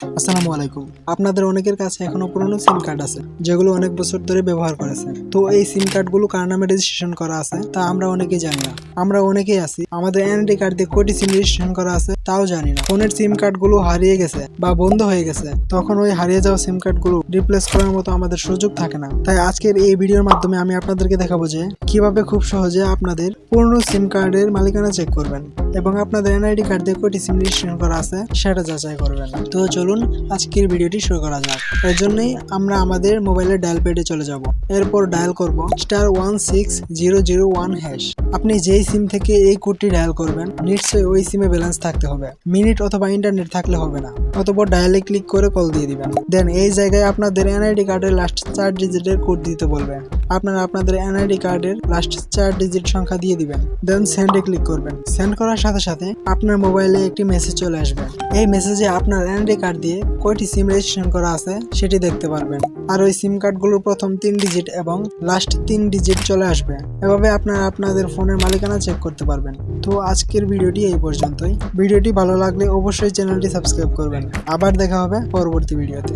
আসসালামু আলাইকুম। আপনাদের অনেকের কাছে এখনো পুরনো সিম কার্ড আছে যেগুলো অনেক বছর ধরে ব্যবহার করেছেন। তো এই সিম কার্ডগুলো কার নামে রেজিস্ট্রেশন করা আছে তা আমরা অনেকেই জানি না। আমরা অনেকেই আছি আমাদের এনআইডি কার্ড দিয়ে কয়টি সিম রেজিস্ট্রেশন করা আছে তাও জানি না। ফোনের সিম কার্ডগুলো হারিয়ে গেছে বা বন্ধ হয়ে গেছে, তখন ওই হারিয়ে যাওয়া সিম কার্ডগুলো রিপ্লেস করার মতো আমাদের সুযোগ থাকে না। তাই আজকের এই ভিডিওর মাধ্যমে আমি আপনাদেরকে দেখাবো যে কিভাবে খুব সহজে আপনাদের পুরনো সিম কার্ডের মালিকানা চেক করবেন এবং আপনাদের এনআইডি কার্ড দিয়ে কয়টি সিম রেজিস্ট্রেশন করা আছে সেটা যাচাই করবেন। তো চলুন আজকের ভিডিওটি শুরু করা যাক। এর জন্যই আমরা আমাদের মোবাইলের ডায়াল প্যাডে চলে যাব। এরপর ডায়াল করব *16001#। আপনি যেই সিম থেকে এই কোডটি ডায়াল করবেন নিশ্চয়ই ওই সিমে ব্যালেন্স থাকতে হবে, মিনিট অথবা ইন্টারনেট থাকলে হবে না। অতঃপর ডায়ালে ক্লিক করে কল দিয়ে দিবেন। দেন এই জায়গায় আপনাদের এনআইডি কার্ডের লাস্ট 4 ডিজিটের কোড দিতে বলবেন। আপনারা আপনাদের এনআইডি কার্ডের লাস্ট 4 ডিজিট সংখ্যা দিয়ে দিবেন। দেন সেন্ডে ক্লিক করবেন। সেন্ড করার সাথে সাথে আপনার মোবাইলে একটি মেসেজ চলে আসবে। এই মেসেজে আপনার এনআইডি কার্ড দিয়ে কয়টি সিম রেজিস্ট্রেশন করা আছে সেটি দেখতে পারবেন। আর ওই সিম কার্ডগুলোর প্রথম 3 ডিজিট এবং লাস্ট 3 ডিজিট চলে আসবে। এভাবে আপনারা আপনাদের ফোনের মালিকানা চেক করতে পারবেন। তো আজকের ভিডিওটি এই পর্যন্তই। ভিডিওটি ভালো লাগলে অবশ্যই চ্যানেলটি সাবস্ক্রাইব করবেন। আবার দেখা হবে পরবর্তী ভিডিওতে।